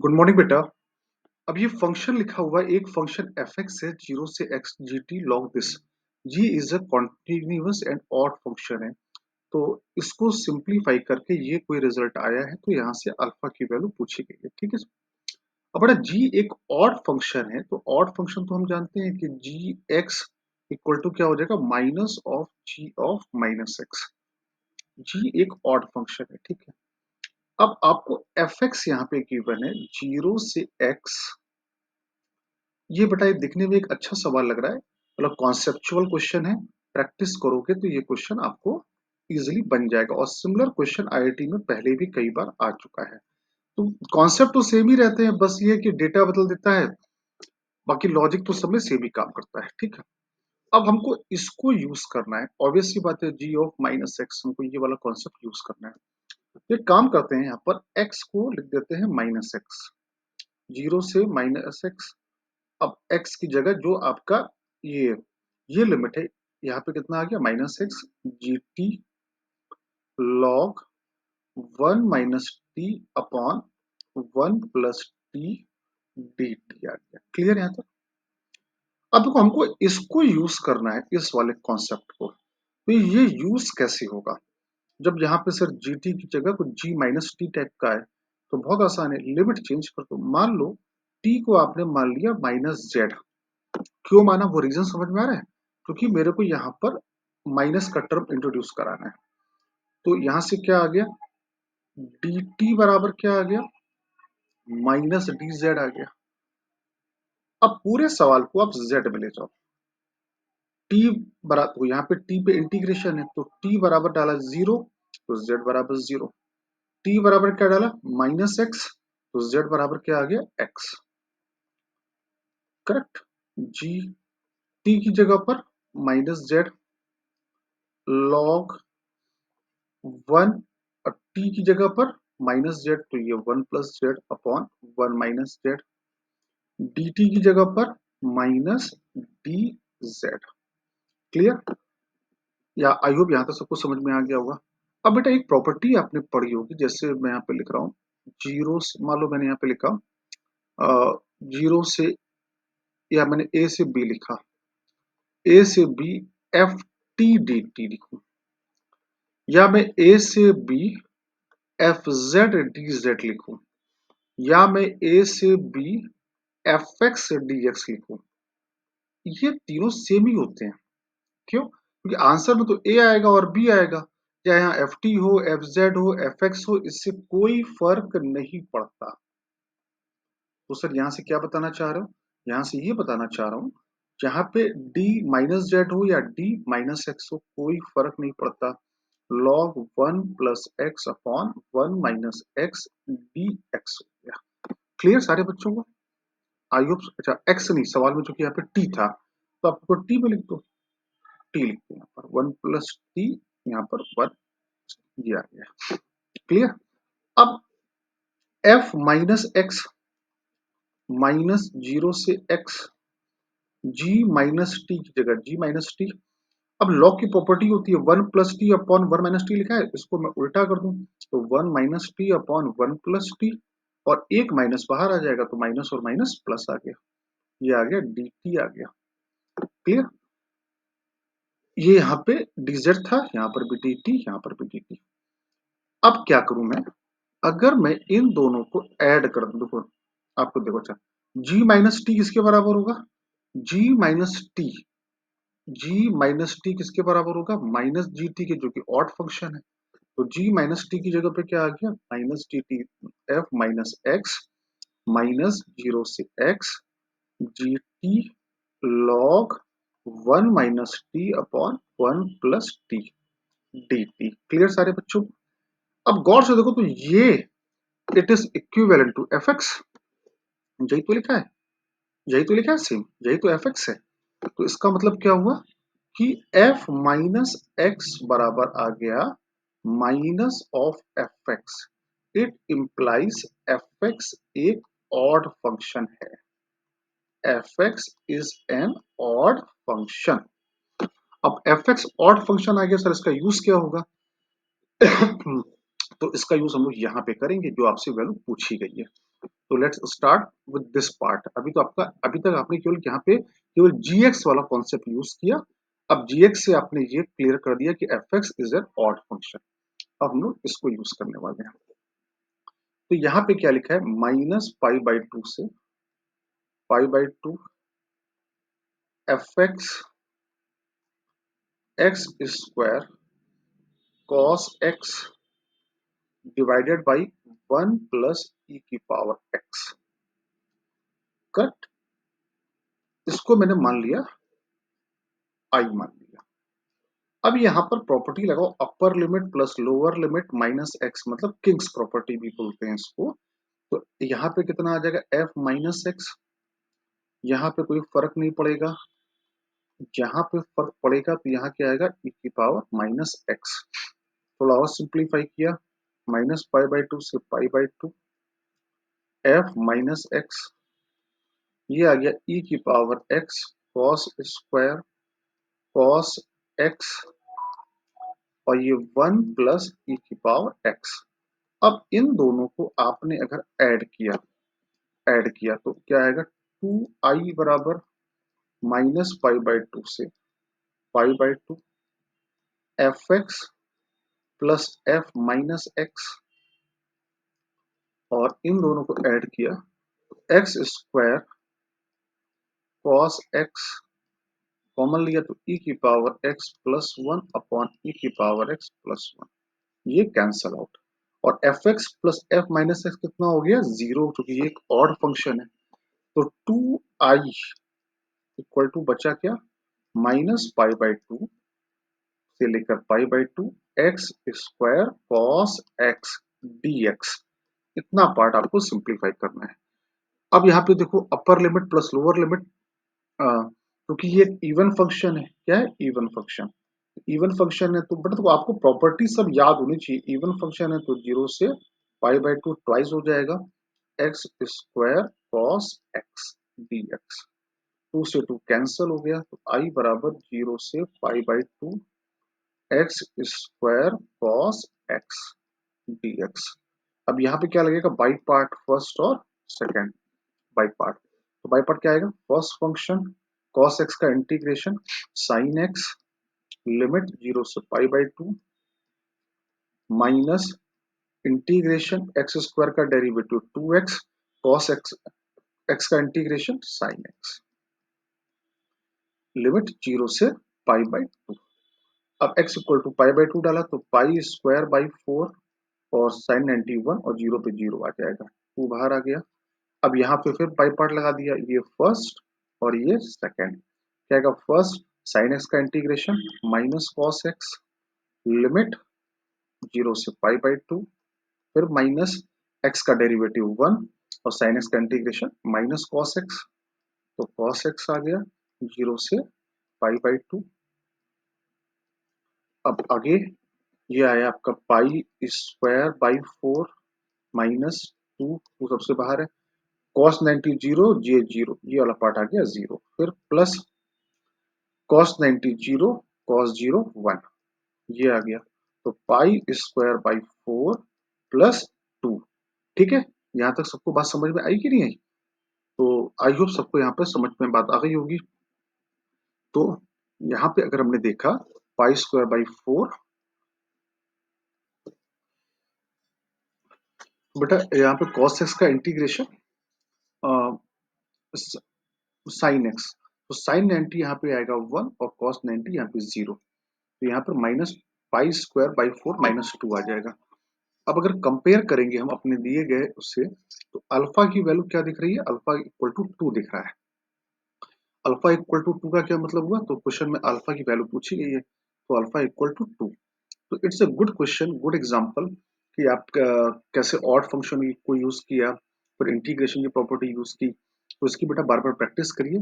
Good morning बेटा। अब ये फंक्शन लिखा हुआ है, एक फंक्शन एफ एक्स है, जीरो से x G T log this. G is a continuous and odd function है। तो इसको सिंप्लीफाई करके ये कोई रिजल्ट आया है, तो यहाँ से अल्फा की वैल्यू पूछी गई है। ठीक है। अब बेटा जी एक ऑड फंक्शन है, तो ऑड फंक्शन तो हम जानते हैं कि जी एक्स इक्वल टू क्या हो जाएगा, minus of ji of minus x. जी एक ऑड फंक्शन है। ठीक है। अब आपको एफ एक्स यहाँ पे गिवन है, जीरो से एक्स। ये बेटा ये दिखने में एक अच्छा सवाल लग रहा है, मतलब कॉन्सेप्चुअल क्वेश्चन है। प्रैक्टिस करोगे तो ये क्वेश्चन आपको इजीली बन जाएगा, और सिमिलर क्वेश्चन आईआईटी में पहले भी कई बार आ चुका है। तो कॉन्सेप्ट तो सेम ही रहते हैं, बस ये कि डेटा बदल देता है, बाकी लॉजिक तो सब में सेम ही काम करता है। ठीक है। अब हमको इसको यूज करना है, ऑब्वियस सी बात है, जी ऑफ माइनस एक्स, हमको ये वाला कॉन्सेप्ट यूज करना है। एक काम करते हैं, यहाँ पर एक्स को लिख देते हैं माइनस एक्स, जीरो से माइनस एक्स। अब x की जगह जो आपका ये ये लिमिट है, यहाँ पे कितना आ गया, minus x G T log one minus t upon one plus t D t आ गया। क्लियर यहाँ तक। अब देखो हमको इसको यूज करना है, इस वाले कॉन्सेप्ट को। तो ये यूज कैसे होगा, जब यहाँ पे सर जी टी की जगह कुछ जी माइनस टी टाइप का है, तो बहुत आसान है, लिमिट चेंज कर दो। मान लो टी को आपने मान लिया माइनस जेड। क्यों माना, वो रीजन समझ में आ रहा है, क्योंकि मेरे को यहाँ पर माइनस का टर्म इंट्रोड्यूस कराना है। तो यहां से क्या आ गया, डी टी बराबर क्या आ गया, माइनस डी जेड आ गया। अब पूरे सवाल को आप जेड में ले जाओ। टी बराबर, तो यहाँ पे टी पे इंटीग्रेशन है, तो टी बराबर डाला जीरो, तो जेड बराबर जीरो। टी बराबर क्या डाला, माइनस एक्स, तो जेड बराबर क्या आ गया, एक्स। करेक्ट। जी टी की जगह पर माइनस जेड लॉग वन, और टी की जगह पर माइनस जेड, तो ये one plus Z upon one minus Z. D T की जगह पर माइनस डी जेड। क्लियर, या आई होप यहाँ तक सबको समझ में आ गया होगा। अब बेटा एक प्रॉपर्टी आपने पढ़ी होगी, जैसे मैं यहाँ पे लिख रहा हूँ, जीरो मान लो मैंने यहाँ पे लिखा जीरो से, या मैंने ए से बी लिखा, ए से B F T D T लिखूं, या मैं ए से B F Z D Z लिखूं, या मैं ए से B F X D X लिखूं। ये तीनों सेम ही होते हैं। क्यों, क्योंकि आंसर में तो ए आएगा और बी आएगा, चाहे यहाँ एफ टी हो, एफ जेड हो, एफ एक्स हो, इससे कोई फर्क नहीं पड़ता। तो सर यहाँ से क्या बताना चाह रहे हो, यहाँ से ये बताना चाह रहा हूँ, जहाँ पे डी माइनस जेड हो या डी माइनस एक्स हो, कोई फर्क नहीं पड़ता। Log one plus x upon one minus x D x हो गया। क्लियर सारे बच्चों को। आई होप, अच्छा एक्स नहीं, सवाल में चूंकि यहाँ पे टी था, तो आपको टी में लिख दो, टी लिख दो यहाँ पर, वन प्लस टी, यहाँ पर वन, ये आ गया। क्लियर। अब F minus x minus zero से एक्स, जी माइनस टी की जगह जी माइनस टी। अब लॉग की प्रॉपर्टी होती है one plus T upon one minus T, लिखा है, इसको मैं उल्टा कर दूं, तो one minus t upon one plus T, और एक माइनस बाहर आ जाएगा, तो माइनस और माइनस प्लस आ गया, ये आ गया डी टी आ गया। क्लियर। ये यहाँ पे dz था, यहाँ पर भी dt, यहाँ पर भी dt। अब क्या करूं मैं, अगर मैं इन दोनों को ऐड कर दूं, देखो आपको देखो, अच्छा g माइनस टी किसके बराबर होगा, g minus T, g minus T किसके बराबर होगा, माइनस जी टी के, जो कि ऑड फंक्शन है। तो g माइनस टी की जगह पे क्या आ गया, minus d t, f minus x minus zero से x G T log one minus t upon one plus t D t. Clear सारे बच्चों। अब गौर से देखो, तो ये it is equivalent to f x, यही तो लिखा है, यही तो लिखा है सेम, यही तो एफ एक्स है। तो इसका मतलब क्या हुआ कि एफ माइनस एक्स बराबर आ गया minus of F x. It implies F x एक ऑड फंक्शन है, F x is an odd function. अब एफ एक्स ऑड फंक्शन आ गया सर, इसका यूज क्या होगा तो इसका यूज हम लोग यहाँ पे करेंगे, जो आपसे वैल्यू पूछी गई है। तो let's start with this part. अभी तक आपने केवल यहाँ पे केवल gx वाला कॉन्सेप्ट यूज किया। अब gx से आपने ये क्लियर कर दिया कि fx is an odd function. अब हम लोग इसको यूज करने वाले हैं। तो यहाँ पे क्या लिखा है, -π/2 से π/2 fx x square cos x divided by 1 plus e की पावर x। कट, इसको मैंने मान लिया I मान लिया। अब यहाँ पर प्रॉपर्टी लगाओ, अपर limit plus lower limit minus x, मतलब किंग्स प्रॉपर्टी भी बोलते हैं इसको। तो यहाँ पे कितना आ जाएगा, f माइनस एक्स। यहाँ पे कोई फर्क नहीं पड़ेगा, जहां पे फर्क पड़ेगा तो यहाँ क्या आएगा, e की पावर माइनस एक्स। थोड़ा और सिंप्लीफाई किया, -π/2 से π/2 f माइनस एक्स, ये आ गया e की power x cos square cos x, और ये 1 प्लस e की पावर x। अब इन दोनों को आपने अगर ऐड किया तो क्या आएगा, 2i बराबर -π/2 से π/2 fx plus f minus x, और इन दोनों को ऐड किया, x square cos x common लिया तो e की power x plus 1 upon e की पावर x प्लस 1, ये कैंसल आउट। और F x plus F minus x कितना हो गया, 0, क्योंकि ये एक ऑड फंक्शन है। तो 2i इक्वल टू बचा क्या, -π/2 से लेकर π/2 x square cos x dx। इतना पार्ट आपको सिंप्लीफाई करना है। अब यहाँ पे देखो, upper limit plus lower limit, क्योंकि ये इवन फंक्शन है। क्या है, इवन फंक्शन। इवन फंक्शन है तो बट तो आपको प्रॉपर्टी सब याद होनी चाहिए। इवन फंक्शन है तो 0 से π/2 ट्वाइस हो जाएगा, x square cos x dx। 2 से 2 कैंसल हो गया, तो i बराबर 0 से π/2 x square cos x dx। अब यहाँ पे क्या लगेगा, बाई पार्ट फर्स्ट और सेकंड। बाई पार्ट, तो बाई पार्ट क्या आएगा, फर्स्ट फंक्शन cos x का इंटीग्रेशन sin x लिमिट 0 से π/2 माइनस इंटीग्रेशन एक्स स्क्वायर का डेरिवेटिव 2x cos x का इंटीग्रेशन sin x लिमिट 0 से π/2। अब x इक्वल टू π/2 डाला तो पाई स्क्वायर बाई 4 और sin 91, और 0 पे 0 आ जाएगा, 2 बाहर आ गया। अब यहाँ पे फिर पाई पार्ट लगा दिया, ये फर्स्ट और ये सेकंड। क्या आएगा, फर्स्ट sin x का integration minus cos x limit 0 से π/2, फिर माइनस x का डेरिवेटिव 1 और sin x का इंटीग्रेशन माइनस cos x, तो cos x आ गया 0 से π/2। अब आगे ये आया आपका पाई स्क्वायर बाई 4 माइनस 2 सबसे बाहर है, cos 90 0 j 0, ये वाला पार्ट आ गया 0, फिर प्लस cos 90 0 cos 0 1, ये आ गया। तो पाई स्क्वायर बाई 4 प्लस 2। ठीक है, यहाँ तक सबको बात समझ में आई कि नहीं आई? तो आई होप सबको यहाँ पर समझ में बात आ गई होगी। तो यहाँ पे अगर हमने देखा पाई स्क्वायर बाई 4, बेटा यहाँ पे cos x का इंटीग्रेशन साइन एक्स, तो साइन 90 यहाँ पे आएगा 1 और cos 90 यहाँ पे 0, तो यहाँ पर minus pi square by 4 minus 2 आ जाएगा। अब अगर कंपेयर करेंगे हम अपने दिए गए उससे, तो अल्फा की वैल्यू क्या दिख रही है, अल्फा इक्वल टू 2 दिख रहा है। अल्फा इक्वल टू 2 का क्या मतलब हुआ, तो क्वेश्चन में अल्फा की वैल्यू पूछी गई है, तो अल्फा इक्वल टू 2। तो it's a good question, good example कि आप कैसे ऑड फंक्शन को यूज किया, फिर इंटीग्रेशन की प्रॉपर्टी यूज की। तो इसकी बेटा बार बार प्रैक्टिस करिए,